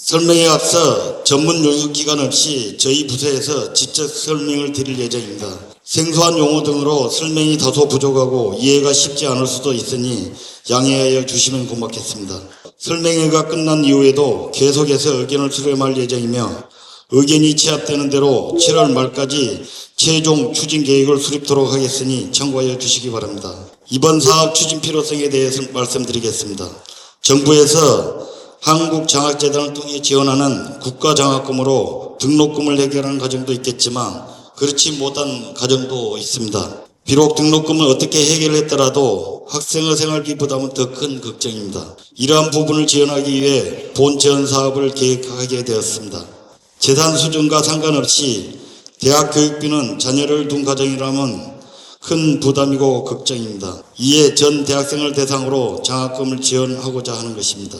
설명에 앞서 전문 용어기관 없이 저희 부서에서 직접 설명을 드릴 예정입니다. 생소한 용어 등으로 설명이 다소 부족하고 이해가 쉽지 않을 수도 있으니 양해하여 주시면 고맙겠습니다. 설명회가 끝난 이후에도 계속해서 의견을 수렴할 예정이며 의견이 취합되는 대로 7월 말까지 최종 추진 계획을 수립토록 하겠으니 참고하여 주시기 바랍니다. 이번 사업 추진 필요성에 대해서 말씀드리겠습니다. 정부에서 한국장학재단을 통해 지원하는 국가장학금으로 등록금을 해결하는 가정도 있겠지만 그렇지 못한 가정도 있습니다. 비록 등록금을 어떻게 해결했더라도 학생의 생활비 부담은 더 큰 걱정입니다. 이러한 부분을 지원하기 위해 본 지원 사업을 계획하게 되었습니다. 재산 수준과 상관없이 대학 교육비는 자녀를 둔 가정이라면 큰 부담이고 걱정입니다. 이에 전 대학생을 대상으로 장학금을 지원하고자 하는 것입니다.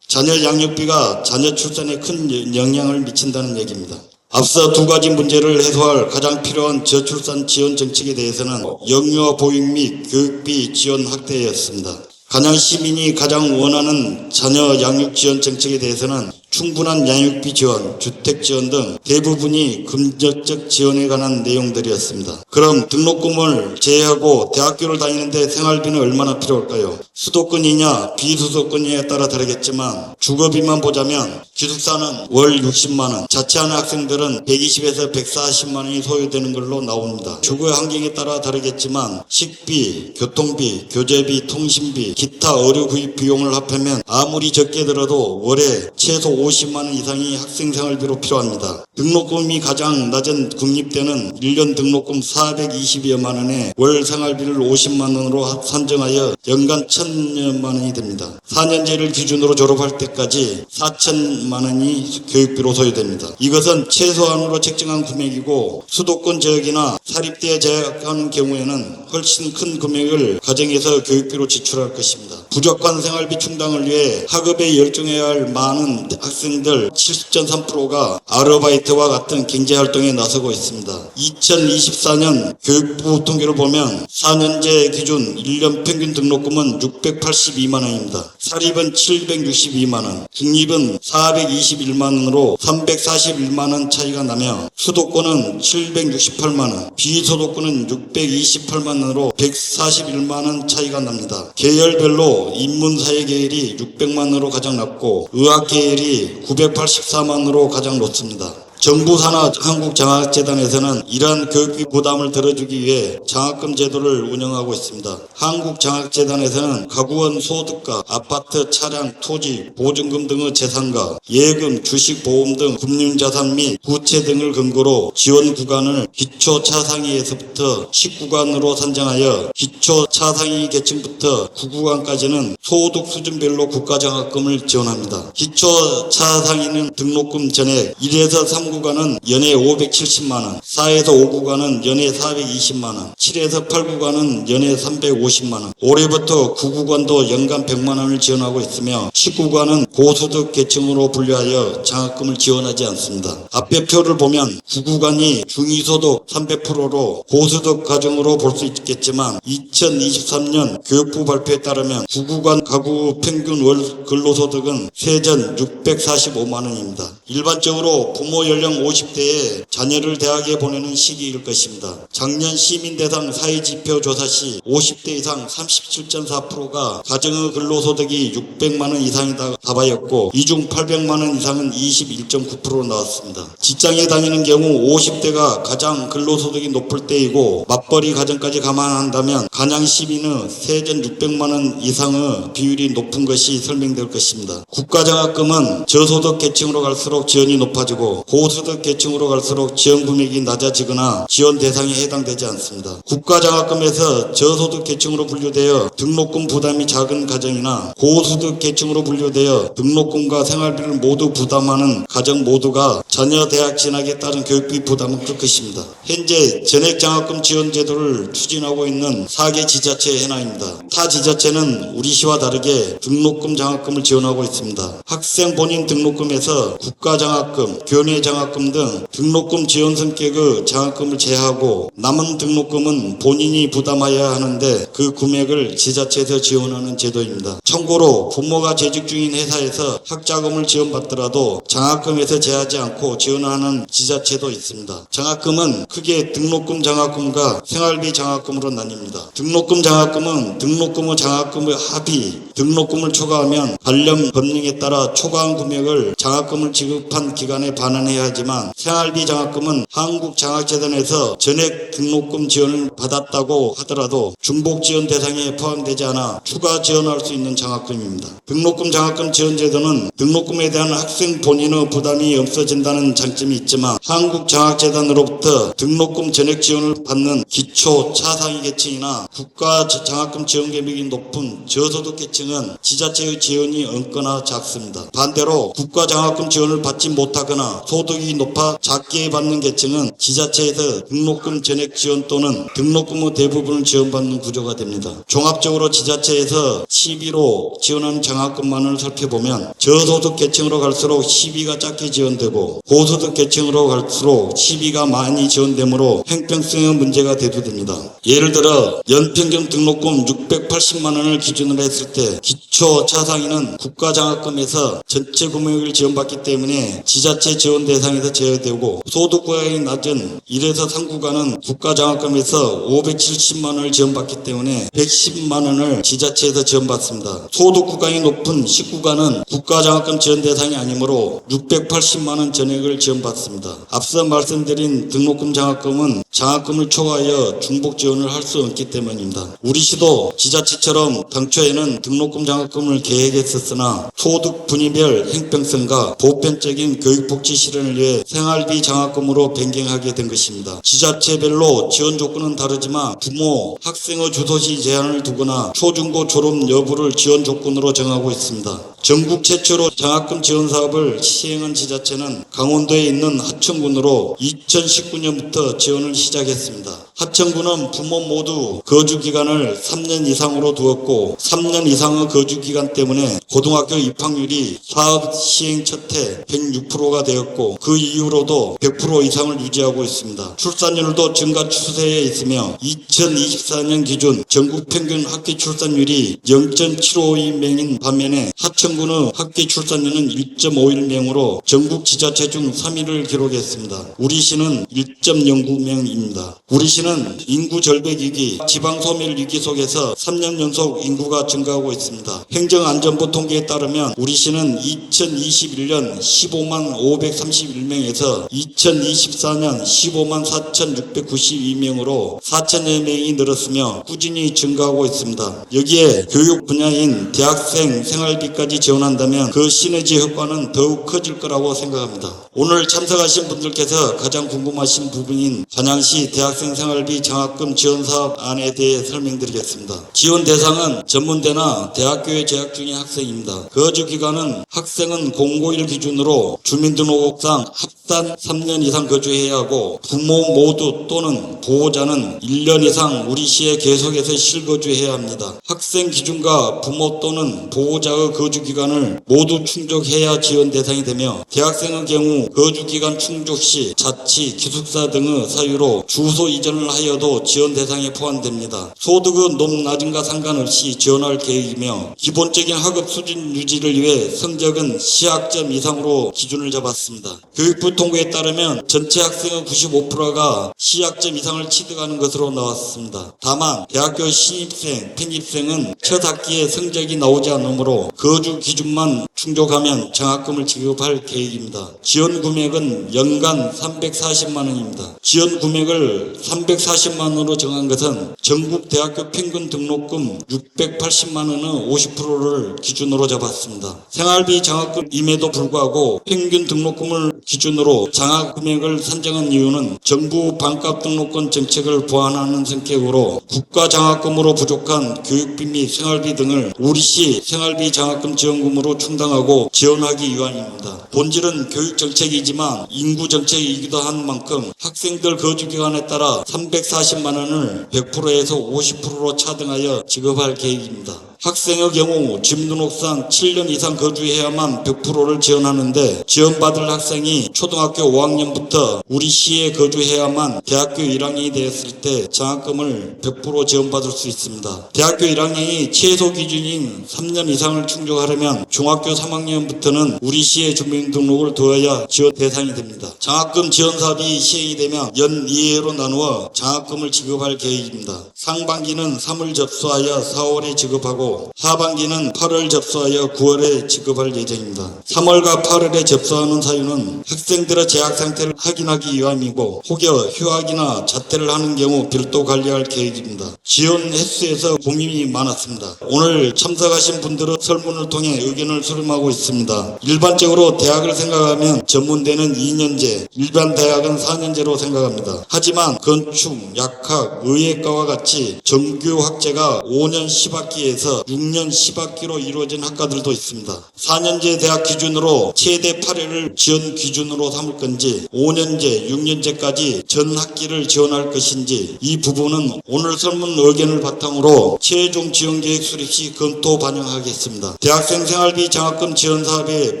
자녀 양육비가 자녀 출산에 큰 영향을 미친다는 얘기입니다. 앞서 두 가지 문제를 해소할 가장 필요한 저출산 지원 정책에 대해서는 영유아 보육 및 교육비 지원 확대였습니다. 간양 시민이 가장 원하는 자녀 양육 지원 정책에 대해서는 충분한 양육비 지원, 주택 지원 등 대부분이 금전적 지원에 관한 내용들이었습니다. 그럼 등록금을 제외하고 대학교를 다니는데 생활비는 얼마나 필요할까요? 수도권이냐 비수도권이냐에 따라 다르겠지만 주거비만 보자면 기숙사는 월 60만 원, 자취하는 학생들은 120에서 140만 원이 소요되는 걸로 나옵니다. 주거 환경에 따라 다르겠지만 식비, 교통비, 교재비, 통신비, 기타 의료 구입 비용을 합하면 아무리 적게 들어도 월에 최소 50만 원 이상이 학생 생활비로 필요합니다. 등록금이 가장 낮은 국립대는 1년 등록금 420여만 원에 월 생활비를 50만 원으로 산정하여 연간 1,000여만 원이 됩니다. 4년제를 기준으로 졸업할 때까지 4천만 원이 교육비로 소요됩니다. 이것은 최소한으로 책정한 금액이고 수도권 지역이나 사립대에 재학하는 경우에는 훨씬 큰 금액을 가정에서 교육비로 지출할 것입니다. 부족한 생활비 충당을 위해 학업에 열중해야 할 많은 학생들 70.3%가 아르바이트와 같은 경제활동에 나서고 있습니다. 2024년 교육부 통계를 보면 4년제 기준 1년 평균 등록금은 682만 원입니다. 사립은 762만 원, 국립은 421만 원으로 341만 원 차이가 나며 수도권은 768만 원, 비수도권은 628만 원으로 141만 원 차이가 납니다. 계열별로 인문사회 계열이 600만 원으로 가장 낮고 의학 계열이 984만 원으로 가장 높습니다. 정부 산하 한국장학재단에서는 이러한 교육비 부담을 덜어주기 위해 장학금 제도를 운영하고 있습니다. 한국장학재단에서는 가구원 소득과 아파트, 차량, 토지, 보증금 등의 재산과 예금, 주식, 보험 등 금융자산 및 부채 등을 근거로 지원 구간을 기초차상위에서부터 10구간으로 선정하여 기초차상위 계층부터 9구간까지는 소득 수준별로 국가장학금을 지원합니다. 기초차상위는 등록금 전액 1에서 3구간은 연에 570만 원, 4에서 5구간은 연에 420만 원, 7에서 8구간은 연에 350만 원, 올해부터 9구간도 연간 100만 원을 지원하고 있으며 10구간은 고소득 계층으로 분류하여 장학금을 지원하지 않습니다. 앞에 표를 보면 9구간이 중위소득 300%로 고소득 가정으로 볼 수 있겠지만 2023년 교육부 발표에 따르면 9구간 가구 평균 월 근로소득은 세전 645만 원입니다. 일반적으로 부모 연령 50대에 자녀를 대학에 보내는 시기일 것입니다. 작년 시민대상 사회지표 조사 시 50대 이상 37.4%가 가정의 근로소득이 600만 원 이상이다 답하였고 이 중 800만 원 이상은 21.9% 나왔습니다. 직장에 다니는 경우 50대가 가장 근로소득이 높을 때이고 맞벌이 가정까지 감안한다면 간양 시민의 세전 600만 원 이상의 비율이 높은 것이 설명될 것입니다. 국가장학금은 저소득 계층으로 갈수록 지원이 높아지고 고소득 계층으로 갈수록 지원 금액이 낮아지거나 지원 대상에 해당되지 않습니다. 국가장학금에서 저소득 계층으로 분류되어 등록금 부담이 작은 가정이나 고소득 계층으로 분류되어 등록금과 생활비를 모두 부담하는 가정 모두가 자녀 대학 진학에 따른 교육비 부담은 클 것입니다. 현재 전액장학금 지원 제도를 추진하고 있는 4개 지자체의 현황입니다. 타 지자체는 우리시와 다르게 등록금 장학금을 지원하고 있습니다. 학생 본인 등록금에서 국가장학금, 교내장학금 장학금 등 등록금 지원 성격의 장학금을 제하고 남은 등록금은 본인이 부담해야 하는데 그 금액을 지자체에서 지원하는 제도입니다. 참고로 부모가 재직 중인 회사에서 학자금을 지원받더라도 장학금에서 제하지 않고 지원하는 지자체도 있습니다. 장학금은 크게 등록금 장학금과 생활비 장학금으로 나뉩니다. 등록금 장학금은 등록금의 장학금의 합의, 등록금을 초과하면 관련 법령에 따라 초과한 금액을 장학금을 지급한 기간에 반환해야 하지만 생활비 장학금은 한국장학재단에서 전액 등록금 지원을 받았다고 하더라도 중복 지원 대상에 포함되지 않아 추가 지원할 수 있는 장학금입니다. 등록금 장학금 지원 제도는 등록금에 대한 학생 본인의 부담이 없어진다는 장점이 있지만 한국장학재단으로부터 등록금 전액 지원을 받는 기초 차상위 계층이나 국가 장학금 지원 금액이 높은 저소득 계층은 지자체의 지원이 없거나 작습니다. 반대로 국가 장학금 지원을 받지 못하거나 소득이 높아 작게 받는 계층은 지자체에서 등록금 전액 지원 또는 등록금의 대부분을 지원받는 구조가 됩니다. 종합적으로 지자체에서 시비로 지원하는 장학금만을 살펴보면 저소득 계층으로 갈수록 시비가 작게 지원되고 고소득 계층으로 갈수록 시비가 많이 지원되므로 형평성의 문제가 대두됩니다. 예를 들어 연평균 등록금 680만 원을 기준으로 했을 때 기초 차상위는 국가 장학금에서 전체 금액을 지원받기 때문에 지자체 지원 대상에서 제외되고 소득 구간이 낮은 1에서 3구간은 국가 장학금에서 570만 원을 지원받기 때문에 110만 원을 지자체에서 지원받습니다. 소득 구간이 높은 10구간은 국가 장학금 지원 대상이 아니므로 680만 원 전액을 지원받습니다. 앞서 말씀드린 등록금 장학금은 장학금을 초과하여 중복 지원을 할 수 없기 때문입니다. 우리 시도 지자체처럼 당초에는 등록금 장학금을 계획했었으나 소득 분위별 형평성과 보편적인 교육복지 실현을 위해 생활비 장학금으로 변경하게 된 것입니다. 지자체별로 지원 조건은 다르지만 부모, 학생의 주소지 제한을 두거나 초중고 졸업 여부를 지원 조건으로 정하고 있습니다. 전국 최초로 장학금 지원 사업을 시행한 지자체는 강원도에 있는 하천군으로 2019년부터 지원을 시작했습니다. 하천군은 부모 모두 거주기간을 3년 이상으로 두었고 3년 이상의 거주기간 때문에 고등학교 입학률이 사업 시행 첫 해 106%가 되었고 그 이후로도 100% 이상을 유지하고 있습니다. 출산율도 증가 추세에 있으며 2024년 기준 전국 평균 학기 출산율이 0.752명인 반면에 하천군의 학기 출산율은 1.51명으로 전국 지자체 중 3위를 기록했습니다. 우리 시는 1.09명입니다. 우리 시는 인구 절벽 위기, 지방 소멸 위기 속에서 3년 연속 인구가 증가하고 있습니다. 행정안전부 통계에 따르면 우리 시는 2021년 15만 531명에서 2024년 15만 4,692명으로 4,000여 명이 늘었으며 꾸준히 증가하고 있습니다. 여기에 교육 분야인 대학생 생활비까지 지원한다면 그 시너지 효과는 더욱 커질 거라고 생각합니다. 오늘 참석하신 분들께서 가장 궁금하신 부분인 반양시 대학생 생활비 장학금 지원 사업안에 대해 설명드리겠습니다. 지원 대상은 전문대나 대학교에 재학 중인 학생입니다. 거주 기간은 학생은 051 기준으로 주민등록상 합산 3년 이상 거주해야 하고 부모 모두 또는 보호자는 1년 이상 우리 시에 계속해서 실거주해야 합니다. 학생 기준과 부모 또는 보호자의 거주 기간을 모두 충족해야 지원 대상이 되며 대학생의 경우 거주 기간 충족 시 자치, 기숙사 등의 사유로 주소 이전을 하여도 지원 대상에 포함됩니다. 소득의 높낮음과 상관없이 지원할 계획이며 기본적인 학업 수준 유지를 위해 성적은 시학점 이상으로 기준을 잡았습니다. 교육부 통계에 따르면 전체 학생의 95%가 시학점 이상을 취득하는 것으로 나왔습니다. 다만 대학교 신입생, 편입생은 첫 학기에 성적이 나오지 않으므로 거주 기준만 충족하면 장학금을 지급할 계획입니다. 지원 금액은 연간 340만 원입니다. 지원 금액을 340만 원으로 정한 것은 전국 대학교 평균 등록금 680만 원의 50%를 기준으로 잡았습니다. 생활비 장학금임에도 불구하고 평균 등록금을 기준으로 장학 금액을 산정한 이유는 정부 반값 등록금 정책을 보완하는 성격으로 국가 장학금으로 부족한 교육비 및 생활비 등을 우리시 생활비 장학금 지원금으로 충당하고 지원하기 위함입니다. 본질은 교육 정책이지만 인구 정책이기도 한 만큼 학생들 거주 기간에 따라 340만 원을 100%에서 50%로 차등하여 지급할 계획입니다. 학생의 경우 주민등록상 7년 이상 거주해야만 100%를 지원하는데 지원받을 학생이 학생이 초등학교 5학년부터 우리 시에 거주해야만 대학교 1학년이 되었을 때 장학금을 100% 지원받을 수 있습니다. 대학교 1학년이 최소 기준인 3년 이상을 충족하려면 중학교 3학년부터는 우리 시에 주민등록을 두어야 지원 대상이 됩니다. 장학금 지원 사업이 시행이 되면 연 2회로 나누어 장학금을 지급할 계획입니다. 상반기는 3월 접수하여 4월에 지급하고 하반기는 8월 접수하여 9월에 지급할 예정입니다. 3월과 8월에 접수하는 사유는 학생들의 재학 상태를 확인하기 위함이고 혹여 휴학이나 자퇴를 하는 경우 별도 관리할 계획입니다. 지원 횟수에서 고민이 많았습니다. 오늘 참석하신 분들은 설문을 통해 의견을 수렴하고 있습니다. 일반적으로 대학을 생각하면 전문대는 2년제, 일반 대학은 4년제로 생각합니다. 하지만 건축, 약학, 의예과와 같이 정규 학제가 5년 10학기에서 6년 10학기로 이루어진 학과들도 있습니다. 4년제 대학 기준으로 최대 8회를 지원 기준으로 삼을 건지 5년제, 6년제까지 전 학기를 지원할 것인지 이 부분은 오늘 설문 의견을 바탕으로 최종 지원계획 수립 시 검토 반영하겠습니다. 대학생 생활비 장학금 지원 사업에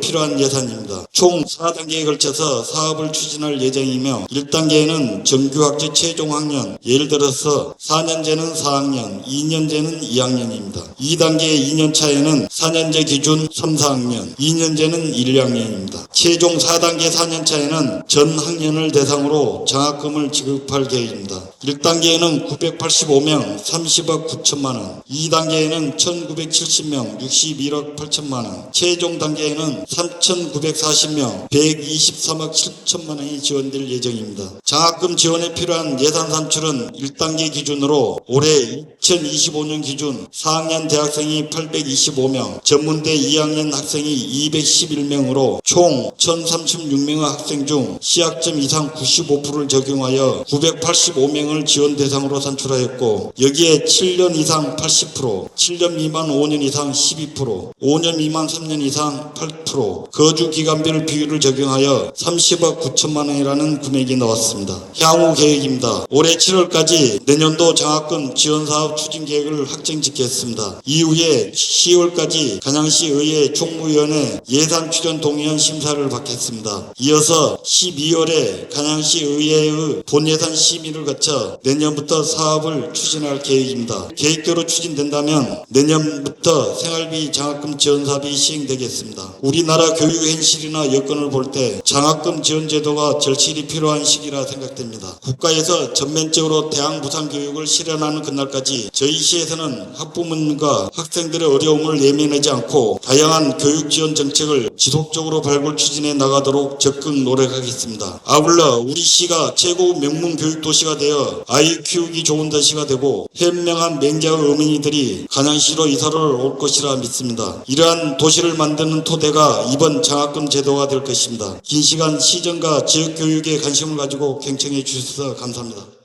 필요한 예산입니다. 총 4단계에 걸쳐서 사업을 추진할 예정이며 1단계에는 정규학제 최종 학년, 예를 들어서 4년제는 4학년, 2년제는 2학년입니다. 2단계 2년차에는 4년제 기준 3, 4학년, 2년제는 1학년입니다. 최종 4단계 4년차에는 전 학년을 대상으로 장학금을 지급할 계획입니다. 1단계에는 985명 30억 9천만 원, 2단계에는 1970명 61억 8천만 원, 최종 단계에는 3940명 123억 7천만 원이 지원될 예정입니다. 장학금 지원에 필요한 예산 산출은 1단계 기준으로 올해 2025년 기준 4학년 대학생이 825명, 전문대 2학년 학생이 211명으로 총 1036명의 학생 중 시학점 이상 95%를 적용하여 985명을 지원 대상으로 산출하였고 여기에 7년 이상 80%, 7년 미만 5년 이상 12%, 5년 미만 3년 이상 8%, 거주 기간별 비율을 적용하여 30억 9천만 원이라는 금액이 나왔습니다. 향후 계획입니다. 올해 7월까지 내년도 장학금 지원 사업 추진 계획을 확정짓겠습니다. 이후에 10월까지 간양시 의회 총무위원회 예산 출연 동의안 심사를 받겠습니다. 이어서 12월에 간양시 의회의 본예산 심의를 거쳐 내년부터 사업을 추진할 계획입니다. 계획대로 추진된다면 내년부터 생활비 장학금 지원 사업이 시행되겠습니다. 우리나라 교육 현실이나 여건을 볼 때 장학금 지원 제도가 절실히 필요한 시기라 생각됩니다. 국가에서 전면적으로 대학 무상 교육을 실현하는 그날까지 저희 시에서는 학부모님과 학생들의 어려움을 예민하지 않고 다양한 교육 지원 정책을 지속적으로 발굴 추진해 나가도록 적극 노력하겠습니다. 아울러 우리 시가 최고 명문 교육 도시가 되어 아이 키우기 좋은 도시가 되고 현명한 맹자의 어머니들이 간양시로 이사를 올 것이라 믿습니다. 이러한 도시를 만드는 토대가 이번 장학금 제도가 될 것입니다. 긴 시간 시정과 지역교육에 관심을 가지고 경청해 주셔서 감사합니다.